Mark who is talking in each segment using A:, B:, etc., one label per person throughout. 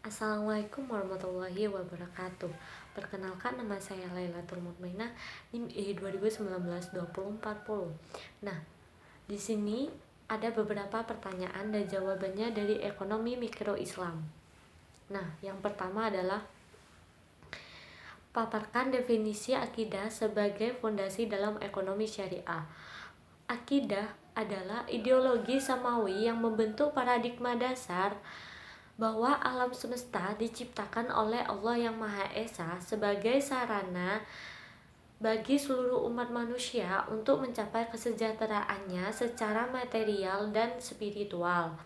A: Assalamualaikum warahmatullahi wabarakatuh. Perkenalkan, nama saya Lailatul Mutmainah, NIM I 2019-2040. Nah, di sini ada beberapa pertanyaan dan jawabannya dari ekonomi mikro Islam. Nah, yang pertama adalah paparkan definisi akidah sebagai fondasi dalam ekonomi syariah. Akidah adalah ideologi samawi yang membentuk paradigma dasar bahwa alam semesta diciptakan oleh Allah yang Maha Esa sebagai sarana bagi seluruh umat manusia untuk mencapai kesejahteraannya secara material dan spiritual.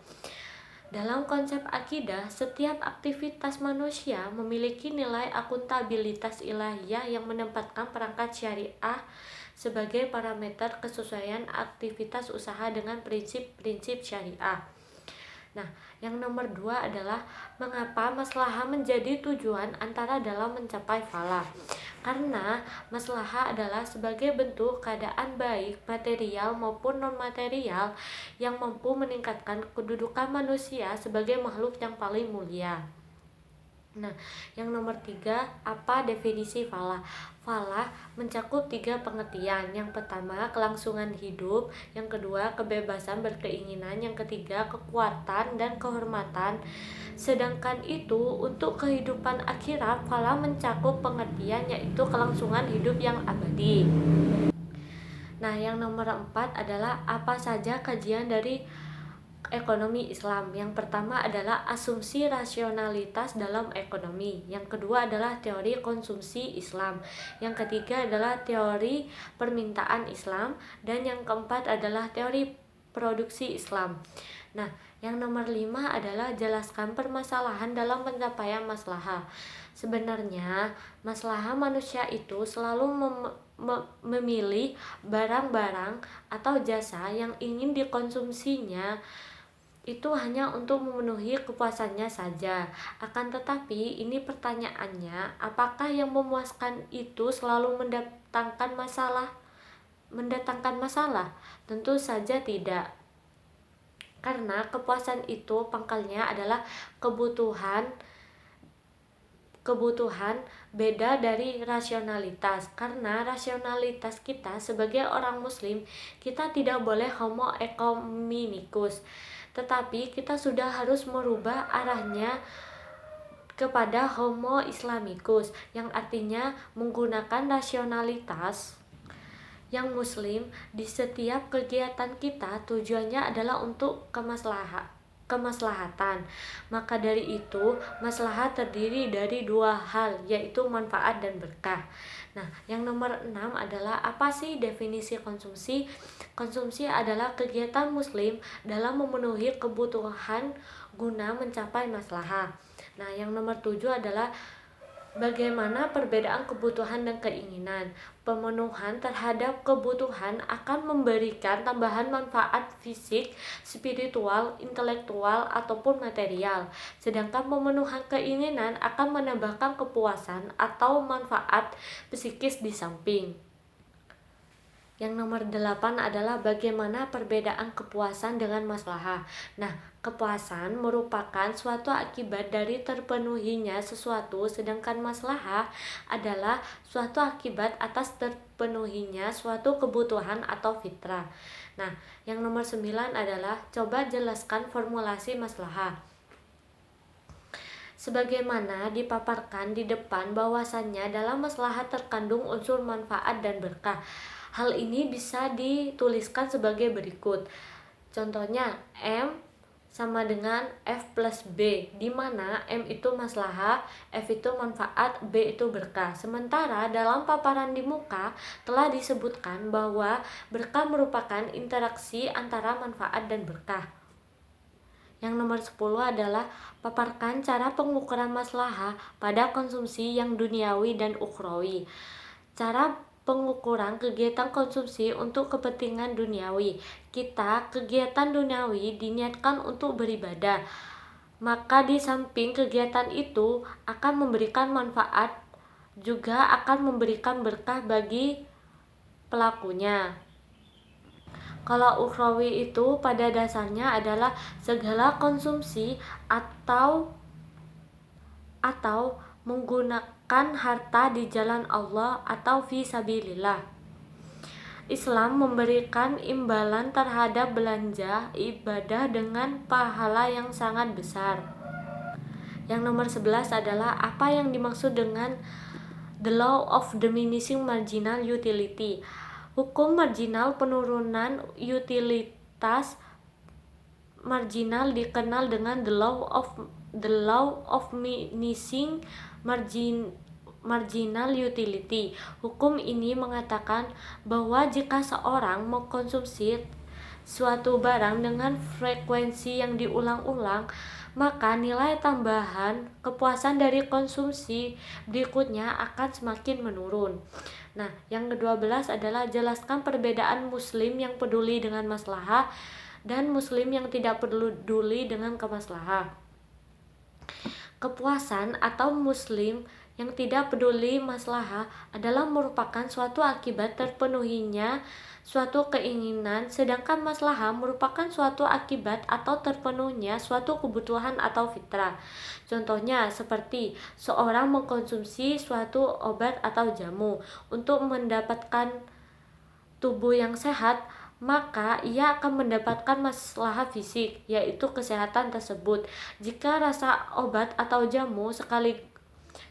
A: Dalam konsep akidah, setiap aktivitas manusia memiliki nilai akuntabilitas ilahiyah yang menempatkan perangkat syariah sebagai parameter kesesuaian aktivitas usaha dengan prinsip-prinsip syariah. Nah, yang nomor 2 adalah mengapa maslahah menjadi tujuan antara dalam mencapai falah. Karena maslahah adalah sebagai bentuk keadaan baik material maupun non-material yang mampu meningkatkan kedudukan manusia sebagai makhluk yang paling mulia. Nah, yang nomor 3, apa definisi falah? Falah mencakup 3 pengertian. Yang pertama, kelangsungan hidup. Yang kedua, kebebasan berkeinginan. Yang ketiga, kekuatan dan kehormatan. Sedangkan itu, untuk kehidupan akhirat, falah mencakup pengertian yaitu kelangsungan hidup yang abadi. Nah, yang nomor 4 adalah apa saja kajian dari ekonomi Islam. Yang pertama adalah asumsi rasionalitas dalam ekonomi. Yang kedua adalah teori konsumsi Islam. Yang ketiga adalah teori permintaan Islam. Dan yang keempat adalah teori produksi Islam. Nah, yang nomor 5 adalah jelaskan permasalahan dalam pencapaian maslahah. Sebenarnya, maslahah manusia itu selalu memilih barang-barang atau jasa yang ingin dikonsumsinya itu hanya untuk memenuhi kepuasannya saja. Akan tetapi ini pertanyaannya, apakah yang memuaskan itu selalu mendatangkan masalah? Tentu saja tidak. Karena kepuasan itu pangkalnya adalah kebutuhan beda dari rasionalitas. Karena rasionalitas kita sebagai orang muslim, kita tidak boleh homo economicus, tetapi kita sudah harus merubah arahnya kepada homo islamicus, yang artinya menggunakan rasionalitas yang muslim di setiap kegiatan kita. Tujuannya adalah untuk kemaslahatan. Maka dari itu, maslahat terdiri dari 2 hal, yaitu manfaat dan berkah. Nah, yang nomor 6 adalah apa sih definisi konsumsi? Konsumsi adalah kegiatan muslim dalam memenuhi kebutuhan guna mencapai maslahah. Nah, yang nomor 7 adalah bagaimana perbedaan kebutuhan dan keinginan. Pemenuhan terhadap kebutuhan akan memberikan tambahan manfaat fisik, spiritual, intelektual, ataupun material. Sedangkan pemenuhan keinginan akan menambahkan kepuasan atau manfaat psikis di samping. Yang nomor 8 adalah bagaimana perbedaan kepuasan dengan maslahah. Nah, kepuasan merupakan suatu akibat dari terpenuhinya sesuatu, sedangkan maslahah adalah suatu akibat atas terpenuhinya suatu kebutuhan atau fitrah. Nah, yang nomor 9 adalah coba jelaskan formulasi maslahah. Sebagaimana dipaparkan di depan bahwasannya dalam maslahah terkandung unsur manfaat dan berkah. Hal ini bisa dituliskan sebagai berikut. Contohnya, M sama dengan F plus B, di mana M itu maslahah, F itu manfaat, B itu berkah. Sementara dalam paparan di muka telah disebutkan bahwa berkah merupakan interaksi antara manfaat dan berkah. Yang nomor 10 adalah paparkan cara pengukuran maslahah pada konsumsi yang duniawi dan ukhrawi. Cara pengukuran kegiatan konsumsi untuk kepentingan duniawi. Kegiatan duniawi diniatkan untuk beribadah. Maka di samping kegiatan itu akan memberikan manfaat, juga akan memberikan berkah bagi pelakunya. Kalau ukhrawi itu pada dasarnya adalah segala konsumsi atau atau menggunakan harta di jalan Allah atau fi sabilillah. Islam memberikan imbalan terhadap belanja ibadah dengan pahala yang sangat besar. Yang nomor 11 adalah apa yang dimaksud dengan the law of diminishing marginal utility. Hukum marginal penurunan utilitas marginal dikenal dengan the law of diminishing marginal utility. Hukum ini mengatakan bahwa jika seorang mengkonsumsi suatu barang dengan frekuensi yang diulang-ulang, maka nilai tambahan kepuasan dari konsumsi berikutnya akan semakin menurun. Nah, yang ke-12 adalah jelaskan perbedaan muslim yang peduli dengan maslahah dan muslim yang tidak peduli dengan kemaslahah. Kepuasan atau muslim yang tidak peduli maslahah adalah merupakan suatu akibat terpenuhinya suatu keinginan, sedangkan maslahah merupakan suatu akibat atau terpenuhnya suatu kebutuhan atau fitrah. Contohnya seperti seorang mengkonsumsi suatu obat atau jamu untuk mendapatkan tubuh yang sehat, maka ia akan mendapatkan masalah fisik, yaitu kesehatan tersebut. Jika rasa obat atau jamu sekali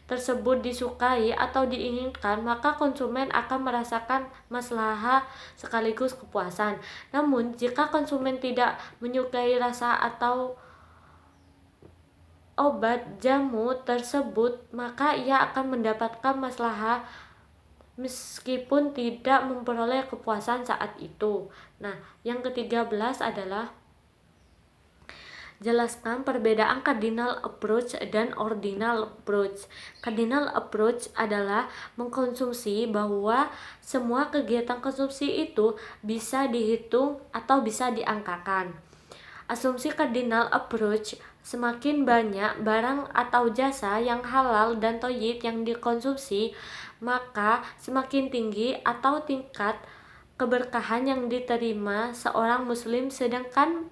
A: tersebut disukai atau diinginkan, maka konsumen akan merasakan maslahah sekaligus kepuasan. Namun, jika konsumen tidak menyukai rasa atau obat jamu tersebut, maka ia akan mendapatkan maslahah meskipun tidak memperoleh kepuasan saat itu. Nah, yang ke-13 adalah jelaskan perbedaan cardinal approach dan ordinal approach. Cardinal approach adalah mengkonsumsi bahwa semua kegiatan konsumsi itu bisa dihitung atau bisa diangkakan. Asumsi cardinal approach, semakin banyak barang atau jasa yang halal dan thayyib yang dikonsumsi, maka semakin tinggi atau tingkat keberkahan yang diterima seorang muslim. Sedangkan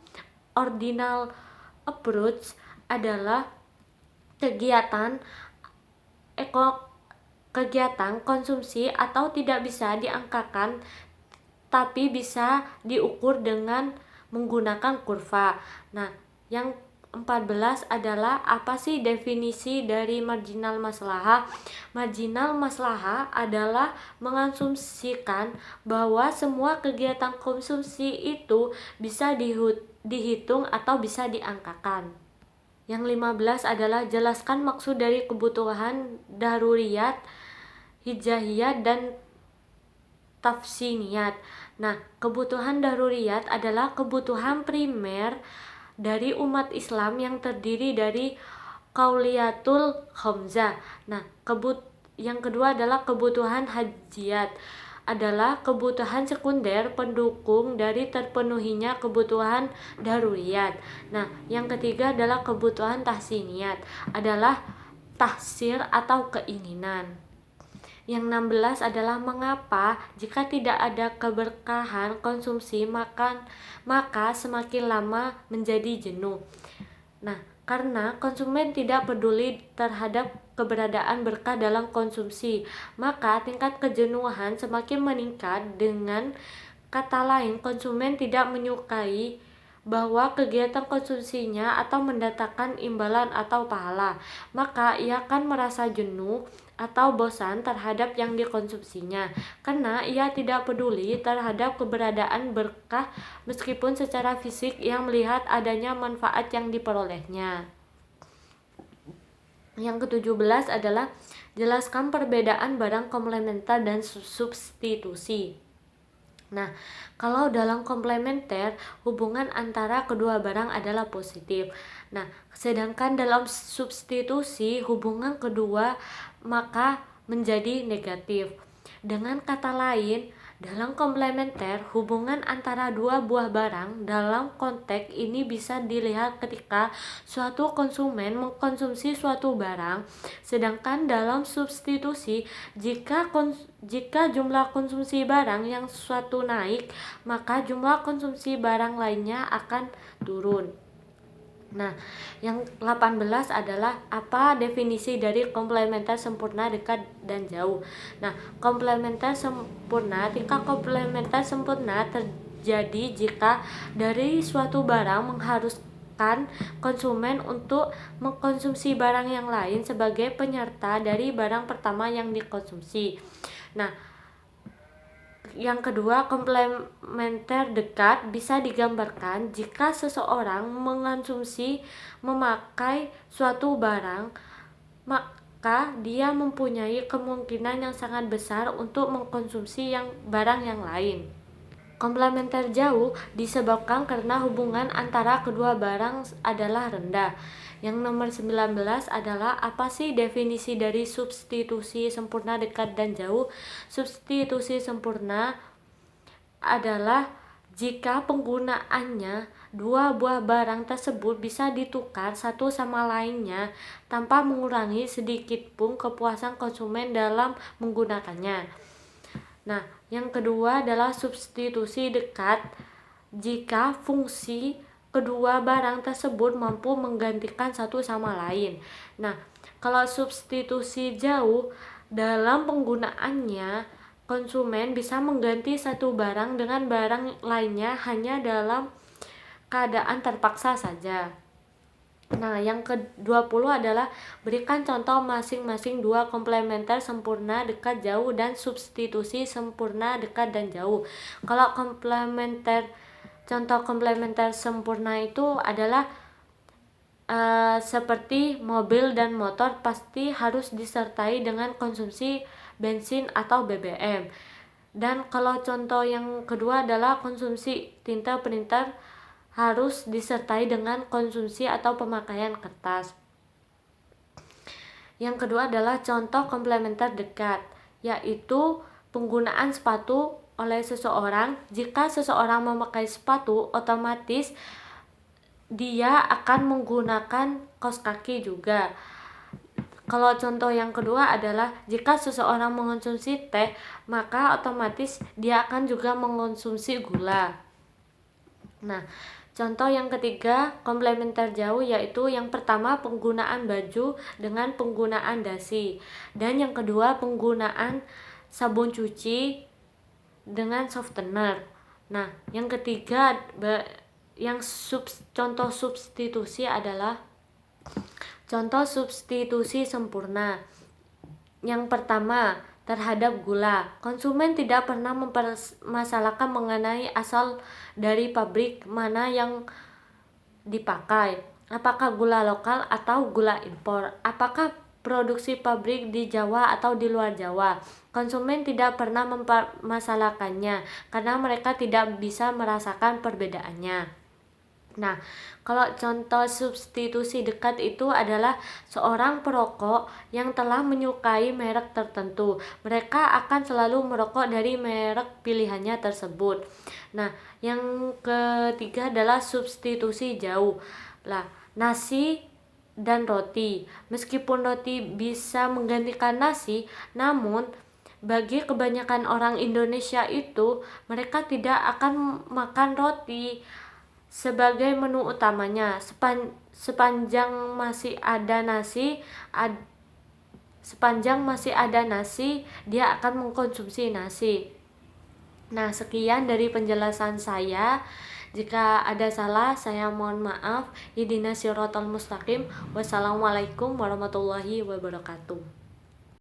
A: ordinal approach adalah kegiatan konsumsi atau tidak bisa diangkakan tapi bisa diukur dengan menggunakan kurva. Nah, yang 14 adalah apa sih definisi dari marginal maslahah? Marginal maslahah adalah mengasumsikan bahwa semua kegiatan konsumsi itu bisa dihitung atau bisa diangkakan. Yang 15 adalah jelaskan maksud dari kebutuhan daruriyat, hijaiyat, dan tafsiniyat. Nah, kebutuhan daruriyat adalah kebutuhan primer dari umat Islam yang terdiri dari qauliyatul khamsah. Nah, yang kedua adalah kebutuhan hajiyat, adalah kebutuhan sekunder pendukung dari terpenuhinya kebutuhan daruriyat. Nah, yang ketiga adalah kebutuhan tahsiniyat, adalah tahsir atau keinginan. Yang 16 adalah mengapa jika tidak ada keberkahan konsumsi maka semakin lama menjadi jenuh. Nah, karena konsumen tidak peduli terhadap keberadaan berkah dalam konsumsi, maka tingkat kejenuhan semakin meningkat. Dengan kata lain, konsumen tidak menyukai bahwa kegiatan konsumsinya atau mendatangkan imbalan atau pahala, maka ia akan merasa jenuh atau bosan terhadap yang dikonsumsinya, karena ia tidak peduli terhadap keberadaan berkah meskipun secara fisik ia melihat adanya manfaat yang diperolehnya. Yang ke-17 adalah jelaskan perbedaan barang komplementer dan substitusi. Nah, kalau dalam komplementer, hubungan antara kedua barang adalah positif. Nah, sedangkan dalam substitusi, hubungan kedua maka menjadi negatif. Dengan kata lain, dalam komplementer, hubungan antara dua buah barang dalam konteks ini bisa dilihat ketika suatu konsumen mengkonsumsi suatu barang, sedangkan dalam substitusi, jika jumlah konsumsi barang yang suatu naik, maka jumlah konsumsi barang lainnya akan turun. Nah, yang 18 adalah apa definisi dari komplementer sempurna, dekat, dan jauh. Nah, komplementer sempurna, tingkat komplementer sempurna terjadi jika dari suatu barang mengharuskan konsumen untuk mengkonsumsi barang yang lain sebagai penyerta dari barang pertama yang dikonsumsi. Nah, yang kedua, komplementer dekat bisa digambarkan jika seseorang mengonsumsi memakai suatu barang, maka dia mempunyai kemungkinan yang sangat besar untuk mengkonsumsi barang yang lain. Komplementer jauh disebabkan karena hubungan antara kedua barang adalah rendah. Yang nomor 19 adalah apa sih definisi dari substitusi sempurna, dekat, dan jauh? Substitusi sempurna adalah jika penggunaannya dua buah barang tersebut bisa ditukar satu sama lainnya tanpa mengurangi sedikit pun kepuasan konsumen dalam menggunakannya. Nah, yang kedua adalah substitusi dekat jika fungsi kedua barang tersebut mampu menggantikan satu sama lain. Nah, kalau substitusi jauh, dalam penggunaannya konsumen bisa mengganti satu barang dengan barang lainnya hanya dalam keadaan terpaksa saja. Nah, yang ke-20 adalah berikan contoh masing-masing dua komplementer sempurna, dekat, jauh, dan substitusi sempurna, dekat, dan jauh. Kalau contoh komplementer sempurna itu adalah seperti mobil dan motor pasti harus disertai dengan konsumsi bensin atau BBM. Dan kalau contoh yang kedua adalah konsumsi tinta printer harus disertai dengan konsumsi atau pemakaian kertas. Yang kedua adalah contoh komplementer dekat, yaitu penggunaan sepatu oleh seseorang. Jika seseorang memakai sepatu, otomatis dia akan menggunakan kaos kaki juga. Kalau contoh yang kedua adalah jika seseorang mengonsumsi teh, maka otomatis dia akan juga mengonsumsi gula. Nah, contoh yang ketiga komplementer jauh yaitu yang pertama penggunaan baju dengan penggunaan dasi, dan yang kedua penggunaan sabun cuci dengan softener. Nah, yang ketiga contoh substitusi adalah contoh substitusi sempurna. Yang pertama, terhadap gula. Konsumen tidak pernah mempermasalahkan mengenai asal dari pabrik mana yang dipakai. Apakah gula lokal atau gula impor? Apakah produksi pabrik di Jawa atau di luar Jawa? Konsumen tidak pernah mempermasalahkannya karena mereka tidak bisa merasakan perbedaannya. Nah, kalau contoh substitusi dekat itu adalah seorang perokok yang telah menyukai merek tertentu. Mereka akan selalu merokok dari merek pilihannya tersebut. Nah, yang ketiga adalah substitusi jauh. Lah, nasi dan roti. Meskipun roti bisa menggantikan nasi, namun bagi kebanyakan orang Indonesia itu mereka tidak akan makan roti sebagai menu utamanya. Sepanjang masih ada nasi, dia akan mengkonsumsi nasi. Nah, sekian dari penjelasan saya. Jika ada salah, saya mohon maaf. Ihdinas siratal mustaqim. Wassalamualaikum warahmatullahi wabarakatuh.